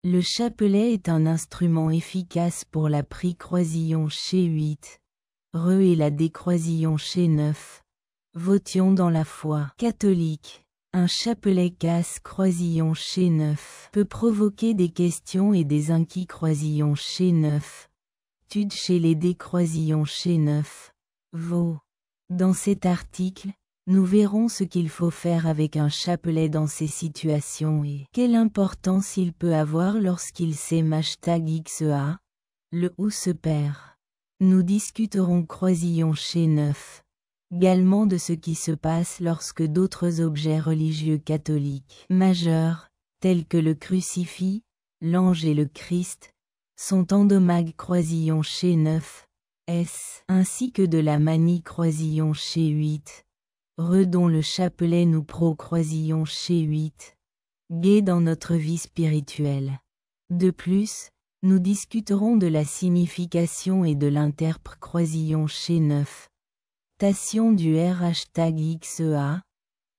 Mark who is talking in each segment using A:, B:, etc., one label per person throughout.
A: Le chapelet est un instrument efficace pour la prie-croisillon chez 8. Re et la décroisillon chez 9. Votions dans la foi catholique. Un chapelet casse-croisillon chez 9 peut provoquer des questions et des inquiets-croisillons chez 9. Tude chez les décroisillons chez 9. Vaux. Dans cet article, nous verrons ce qu'il faut faire avec un chapelet dans ces situations et quelle importance il peut avoir lorsqu'il sème #XEA, le ou se perd. Nous discuterons croisillon chez 9. Également de ce qui se passe lorsque d'autres objets religieux catholiques majeurs, tels que le crucifix, l'ange et le Christ, sont endommagés croisillon chez 9, S, ainsi que de la manie croisillon chez 8. Redon le chapelet nous pro-croisillon chez 8. Gai dans notre vie spirituelle. De plus, nous discuterons de la signification et de l'interpre croisillon chez 9. Tation du #XEA.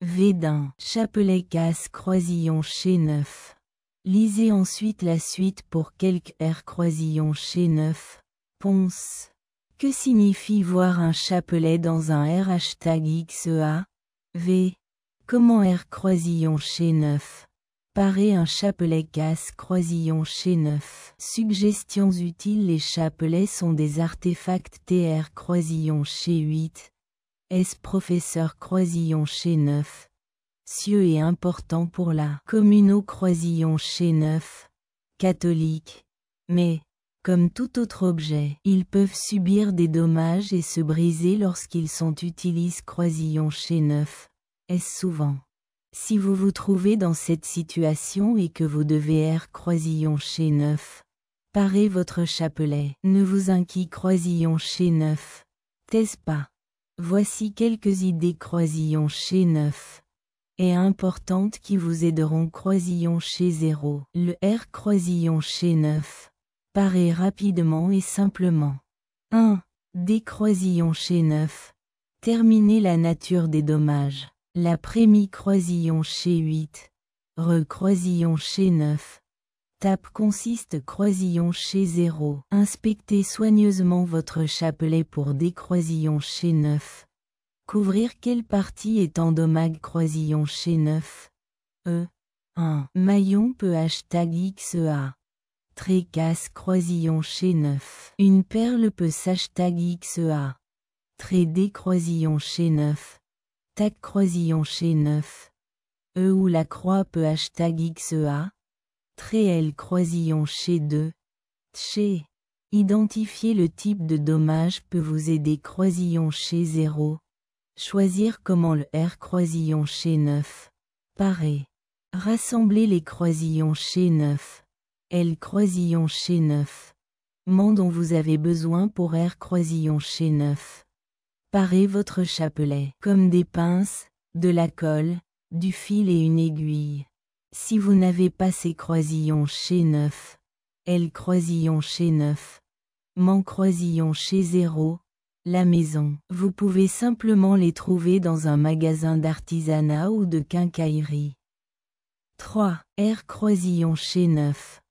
A: Védin. Chapelet casse croisillon chez 9. Lisez ensuite la suite pour quelques R croisillon chez 9. Ponce. Que signifie voir un chapelet dans un #XEA? V. Comment R croisillon chez 9? Parer un chapelet casse croisillon chez 9. Suggestions utiles. Les chapelets sont des artefacts TR croisillon chez 8. S professeur croisillon chez 9. Cieux et important pour la communauté croisillon chez 9. Catholique. Mais, comme tout autre objet, ils peuvent subir des dommages et se briser lorsqu'ils sont utilisés croisillon chez 9. Est-ce souvent? Si vous vous trouvez dans cette situation et que vous devez R croisillon chez 9, parez votre chapelet. Ne vous inquiétez croisillon chez 9. T'est-ce pas? Voici quelques idées croisillon chez 9. Et importantes qui vous aideront croisillon chez 0. Le R croisillon chez 9. Parez rapidement et simplement. 1. Décroisillon chez 9. Terminez la nature des dommages. La prémi-croisillon chez 8. Recroisillon chez 9. Tape consiste croisillon chez 0. Inspectez soigneusement votre chapelet pour décroisillon chez 9. Couvrir quelle partie est endommagée croisillon chez 9. 1. Maillon peut #XEA. Trait casse croisillon chez 9. Une perle peut #XEA. Trait décroisillon chez 9. Tac croisillon chez 9. Ou la croix peut #XEA. Trait L croisillon chez 2. Chez. Identifier le type de dommage peut vous aider croisillon chez 0. Choisir comment le R croisillon chez 9. Parer. Rassembler les croisillons chez 9. L croisillon chez 9. Mand dont vous avez besoin pour R croisillon chez 9. Parez votre chapelet comme des pinces, de la colle, du fil et une aiguille. Si vous n'avez pas ces croisillons chez 9, L croisillon chez 9, Mand croisillon chez 0, la maison, vous pouvez simplement les trouver dans un magasin d'artisanat ou de quincaillerie. 3. R croisillon chez 9.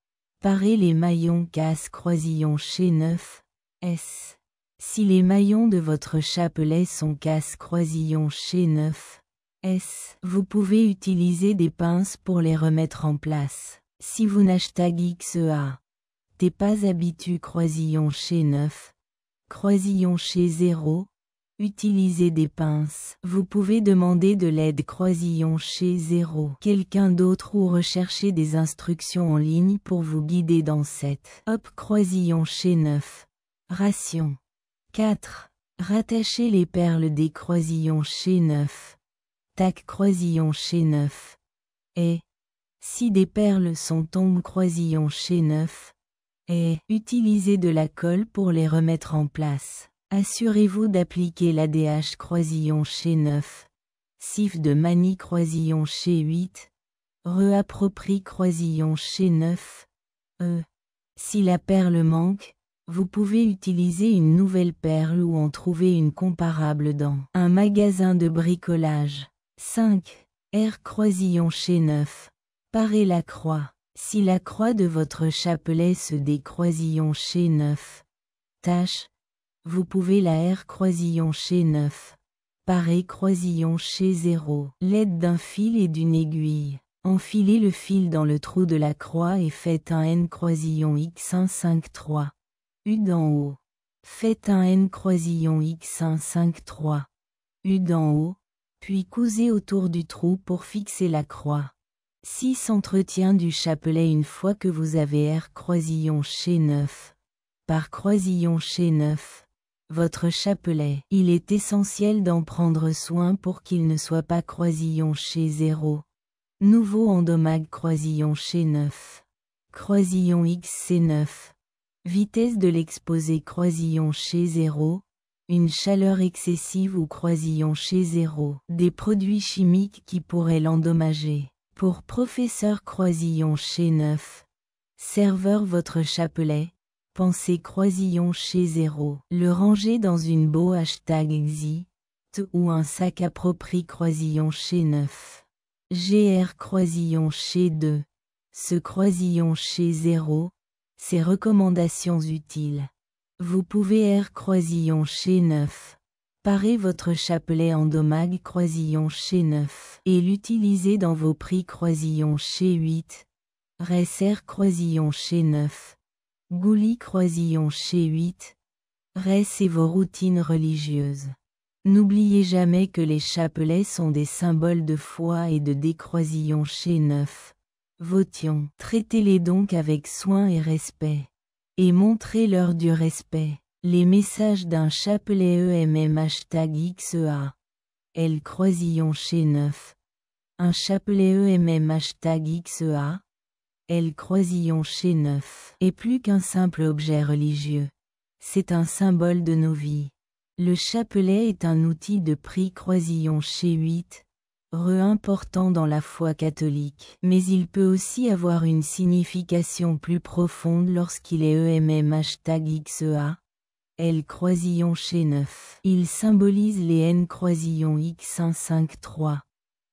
A: Parez les maillons casse croisillon chez 9, S. Si les maillons de votre chapelet sont casse croisillon chez 9, S. Vous pouvez utiliser des pinces pour les remettre en place. Si vous #XEA. T'es pas habitué croisillon chez 9. Croisillon chez 0. Utilisez des pinces. Vous pouvez demander de l'aide croisillon chez 0. Quelqu'un d'autre ou rechercher des instructions en ligne pour vous guider dans cette hop croisillon chez 9. Ration. 4. Rattachez les perles des croisillons chez 9. Tac croisillon chez 9. Et. Si des perles sont tombées croisillon chez 9. Et. Utilisez de la colle pour les remettre en place. Assurez-vous d'appliquer l'ADH croisillon chez 9. Sif de manie croisillon chez 8. Reapproprie croisillon chez 9. Si la perle manque, vous pouvez utiliser une nouvelle perle ou en trouver une comparable dans un magasin de bricolage. 5. R croisillon chez 9. Parez la croix. Si la croix de votre chapelet se décroisillon chez 9 tâches, vous pouvez la R croisillon chez 9 parer croisillon chez 0. L'aide d'un fil et d'une aiguille. Enfilez le fil dans le trou de la croix et faites un N croisillon X1 5 3. U d'en haut. Faites un N croisillon X1 5 3. U d'en haut, puis cousez autour du trou pour fixer la croix. 6 Entretien du chapelet. Une fois que vous avez R croisillon chez 9 par croisillon chez 9 votre chapelet, il est essentiel d'en prendre soin pour qu'il ne soit pas croisillon chez 0. Nouveau endomag croisillon chez 9. Croisillon XC9. Vitesse de l'exposé croisillon chez 0. Une chaleur excessive ou croisillon chez 0. Des produits chimiques qui pourraient l'endommager. Pour professeur croisillon chez 9. Serveur votre chapelet. Pensez croisillon chez 0. Le ranger dans une boue #exi ou un sac approprié croisillon chez 9. GR croisillon chez 2. Ce croisillon chez 0. Ces recommandations utiles. Vous pouvez R croisillon chez 9. Parer votre chapelet endomag croisillon chez 9 et l'utiliser dans vos prix croisillon chez 8. Res R croisillon chez 9. Gouli croisillon chez 8. Res et vos routines religieuses. N'oubliez jamais que les chapelets sont des symboles de foi et de décroisillon chez 9. Votions. Traitez-les donc avec soin et respect. Et montrez-leur du respect. Les messages d'un chapelet EMM #XEA. L croisillon chez 9. Un chapelet EMM #XEA. L croisillon chez 9 est plus qu'un simple objet religieux. C'est un symbole de nos vies. Le chapelet est un outil de prix croisillon chez 8, important dans la foi catholique. Mais il peut aussi avoir une signification plus profonde lorsqu'il est EMM #XEA. L croisillon chez 9. Il symbolise les N croisillon X1 5 3.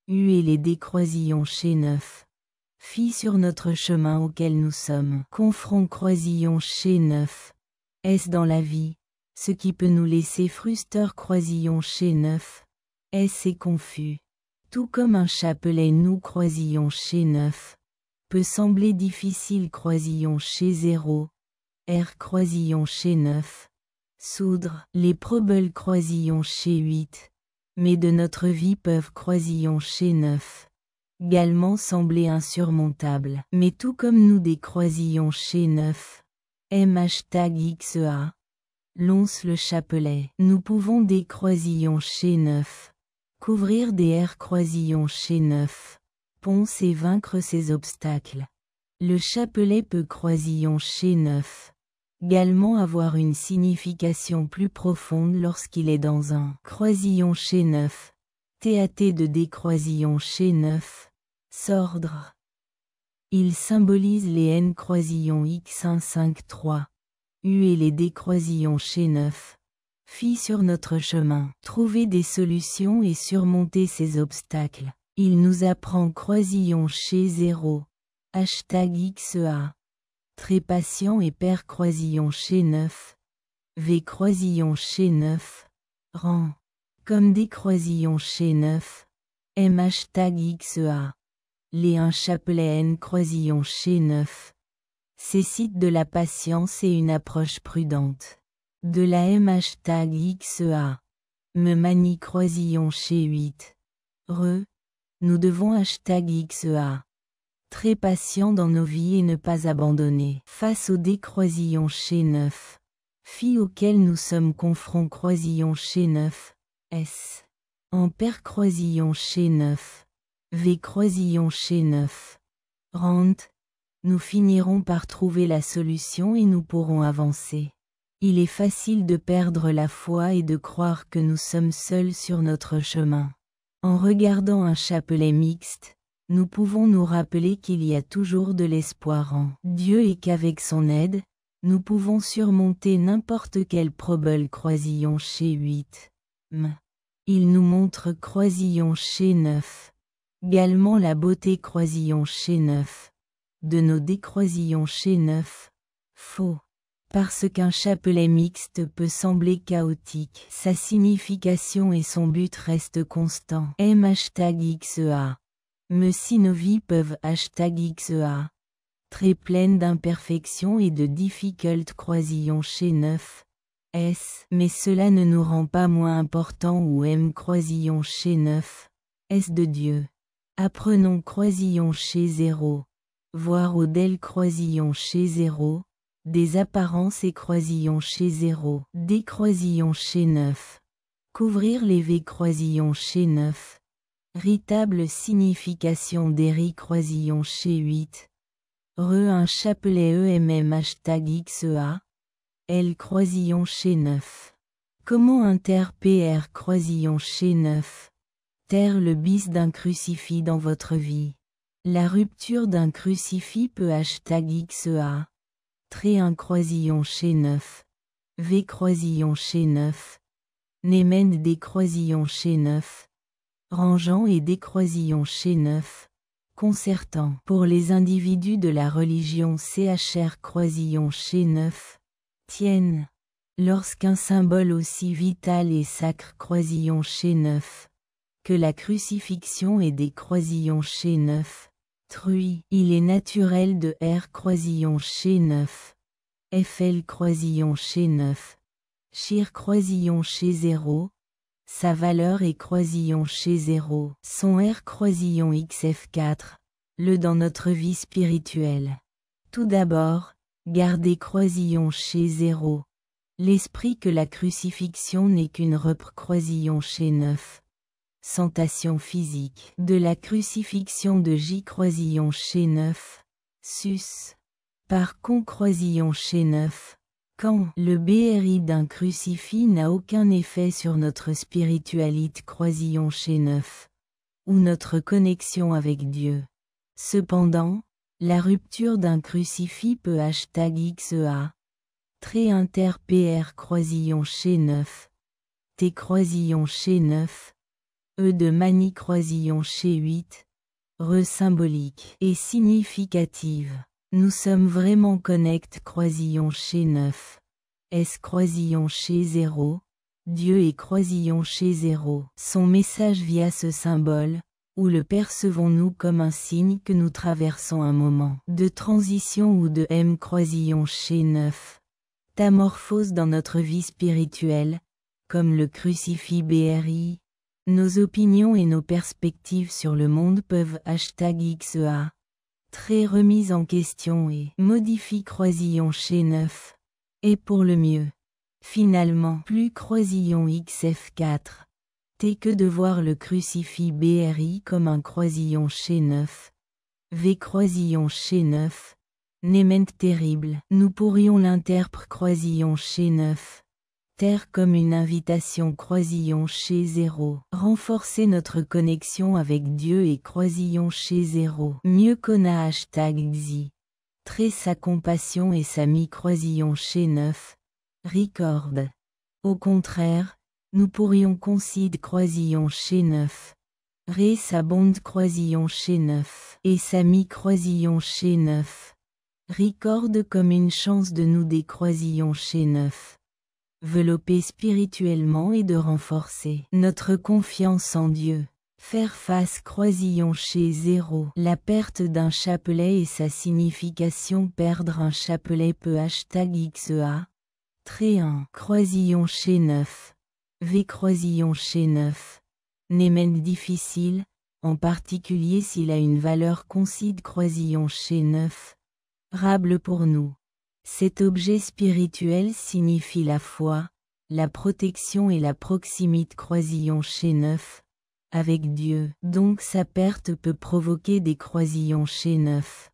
A: U et les D croisillons chez 9. Fi sur notre chemin auquel nous sommes. Confront croisillon chez 9. Est-ce dans la vie, ce qui peut nous laisser frustrer croisillon chez 9. Est-ce confus. Tout comme un chapelet nous croisillon chez 9. Peut sembler difficile croisillon chez 0. R croisillon chez 9. Soudre les probables croisillons chez 8. Mais de notre vie peuvent croisillons chez 9. Également sembler insurmontables. Mais tout comme nous des croisillons chez 9. M #XEA. Lons le chapelet. Nous pouvons des croisillons chez 9. Couvrir des R croisillons chez 9. Ponce et vaincre ces obstacles. Le chapelet peut croisillon chez 9. Également avoir une signification plus profonde lorsqu'il est dans un croisillon chez 9. TAT de décroisillon chez 9. Sordre. Il symbolise les N croisillons X1 5 3. U et les D croisillons chez 9. Fi sur notre chemin. Trouver des solutions et surmonter ces obstacles. Il nous apprend croisillon chez 0. #XEA. Très patient et père croisillon chez 9. V croisillon chez 9. Rang. Comme des croisillons chez 9. M #XEA. Les un chapelet N croisillon chez 9. Cécite de la patience et une approche prudente. De la M #XEA. Me manie croisillon chez 8. Nous devons #XEA. Très patient dans nos vies et ne pas abandonner. Face au décroisillon chez 9. Fi auquel nous sommes confrontés croisillon chez 9. S. En père croisillon chez 9. V croisillon chez 9. Rand. Nous finirons par trouver la solution et nous pourrons avancer. Il est facile de perdre la foi et de croire que nous sommes seuls sur notre chemin. En regardant un chapelet mixte, nous pouvons nous rappeler qu'il y a toujours de l'espoir en Dieu et qu'avec son aide, nous pouvons surmonter n'importe quel probable croisillon chez 8. Il nous montre croisillon chez 9. Également la beauté croisillon chez 9. de nos décroisillons chez 9. Faux. Parce qu'un chapelet mixte peut sembler chaotique, sa signification et son but restent constants. #XEA. Me si nos vies peuvent #XEA. Très pleines d'imperfections et de difficultés croisillons chez 9. S. Mais cela ne nous rend pas moins importants ou croisillons chez 9. S de Dieu. Apprenons croisillons chez 0. Voir au del croisillons chez 0. Des apparences et croisillons chez 0. Des croisillons chez 9. Couvrir les V croisillons chez 9. Véritable signification des croisillons chez 8. Un chapelet #XEA. L croisillon chez 9. Comment PR croisillon chez 9. Terre le bis d'un crucifix dans votre vie. La rupture d'un crucifix peut #XEA. Un croisillon chez 9. V croisillon chez 9. Némène des croisillons chez 9. Rangeant et des croisillons chez 9. Concertant pour les individus de la religion CHR croisillon chez 9. Tiennent. Lorsqu'un symbole aussi vital et sacre croisillon chez 9. Que la crucifixion et des croisillons chez 9. Il est naturel de R croisillon chez 9. FL croisillon chez 9. Chir croisillon chez 0. Sa valeur est croisillon chez 0. Son R croisillon XF4. Le dans notre vie spirituelle. Tout d'abord, gardez croisillon chez 0. L'esprit que la crucifixion n'est qu'une croisillon chez 9. Sentation physique de la crucifixion de J croisillon chez 9. Sus. Par croisillon chez 9. Quand le BRI d'un crucifix n'a aucun effet sur notre spiritualité croisillon chez 9. Ou notre connexion avec Dieu. Cependant, la rupture d'un crucifix peut #XEA. PR croisillon chez 9. T croisillon chez 9. E de manie croisillon chez 8. Symbolique et significative. Nous sommes vraiment connect croisillon chez 9. S croisillon chez 0. Dieu est croisillon chez 0. Son message via ce symbole, ou le percevons-nous comme un signe que nous traversons un moment de transition ou de croisillon chez 9. Tamorphose dans notre vie spirituelle, comme le crucifix BRI. Nos opinions et nos perspectives sur le monde peuvent #XEA. Remise en question et modifie croisillon chez 9. Et pour le mieux. Finalement, plus croisillon XF4. Que de voir le crucifix BRI comme un croisillon chez 9. V croisillon chez 9. Nément terrible. Nous pourrions l'interpréter croisillon chez 9. Terre comme une invitation croisillon chez 0. Renforcer notre connexion avec Dieu et croisillon chez 0. Mieux qu'on a #XI. Sa compassion et sa croisillon chez 9. Record. Au contraire, nous pourrions considérer croisillon chez 9. Sa bonde croisillon chez 9. Et sa croisillon chez 9. Record comme une chance de nous des croisillons chez 9. Développer spirituellement et de renforcer notre confiance en Dieu. Faire face croisillon chez 0. La perte d'un chapelet et sa signification. Perdre un chapelet peut #XEA. 1 croisillon chez 9. V croisillon chez 9. Némène difficile, en particulier s'il a une valeur concide croisillon chez 9. Rable pour nous. Cet objet spirituel signifie la foi, la protection et la proximité croisillon chez 9. Avec Dieu, donc sa perte peut provoquer des croisillons chez 9.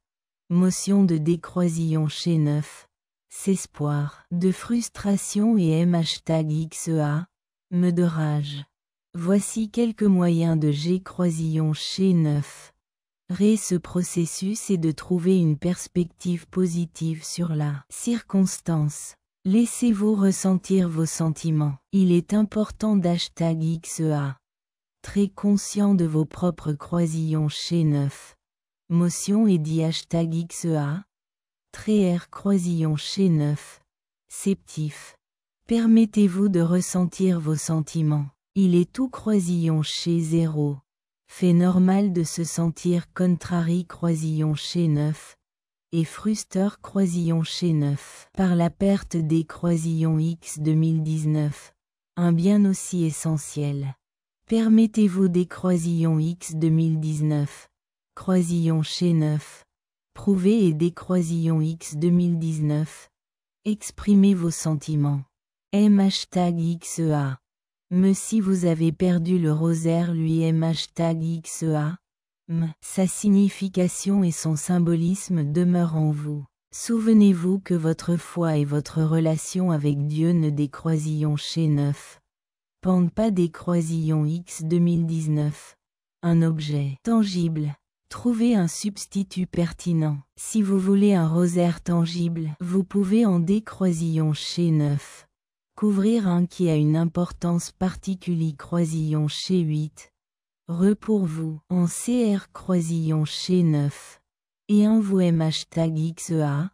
A: Motion de décroisillon chez 9. S'espoir, de frustration et #XEA. Me de rage. Voici quelques moyens de croisillon chez 9. Ce processus est de trouver une perspective positive sur la circonstance. Laissez-vous ressentir vos sentiments. Il est important #XEA. Très conscient de vos propres croisillons chez 9. Motion et dit #XEA. R croisillon chez 9. Septif. Permettez-vous de ressentir vos sentiments. Il est tout croisillon chez 0. Fait normal de se sentir contrari croisillon chez 9. Et fruster croisillon chez 9. Par la perte des croisillons X 2019. Un bien aussi essentiel. Permettez-vous des croisillons X 2019. Croisillon chez 9. Prouvez et des croisillons X 2019. Exprimez vos sentiments. #XEA. Mais si vous avez perdu le rosaire lui #XEA. Sa signification et son symbolisme demeurent en vous. Souvenez-vous que votre foi et votre relation avec Dieu ne des croisillons chez 9. Pendent pas des croisillons X 2019. Un objet tangible. Trouvez un substitut pertinent. Si vous voulez un rosaire tangible, vous pouvez en des croisillons chez 9. Couvrir un qui a une importance particulière croisillon chez 8. Pour vous, en CR croisillon chez 9. Et un vous #XEA.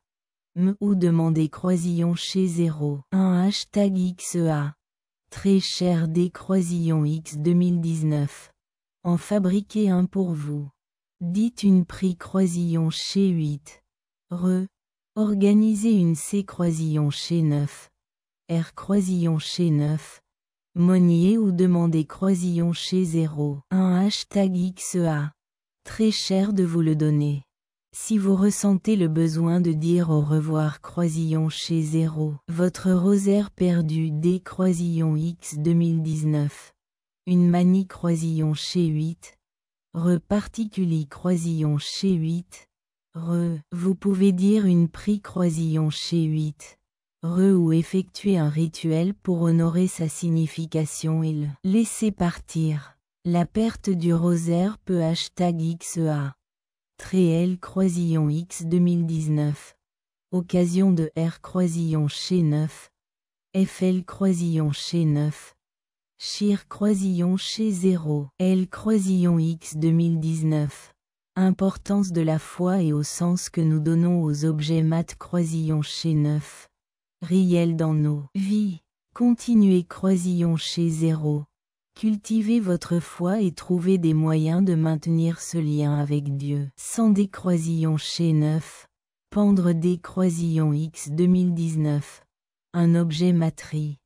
A: Ou demandez croisillon chez 0. Un #XEA. Très cher des croisillons X 2019. En fabriquez un pour vous. Dites une prix croisillon chez 8. Organisez une C croisillon chez 9. R croisillon chez 9. Monnier ou demandez croisillon chez 0. Un #XEA. Très cher de vous le donner. Si vous ressentez le besoin de dire au revoir croisillon chez 0, votre rosaire perdu des croisillons X 2019. Une manie croisillon chez 8. Particulier croisillon chez 8. Vous pouvez dire une prix croisillon chez 8. Ou effectuer un rituel pour honorer sa signification et le laisser partir. La perte du rosaire peut #XEA. L croisillon X 2019. Occasion de R croisillon chez 9. FL croisillon chez 9. Chir croisillon chez 0. L croisillon X 2019. Importance de la foi et au sens que nous donnons aux objets mat croisillon chez 9. Riel dans nos vies. Continuez croisillon chez 0. Cultivez votre foi et trouvez des moyens de maintenir ce lien avec Dieu. Sans des croisillons chez 9. Pendre des croisillons X 2019. Un objet matri.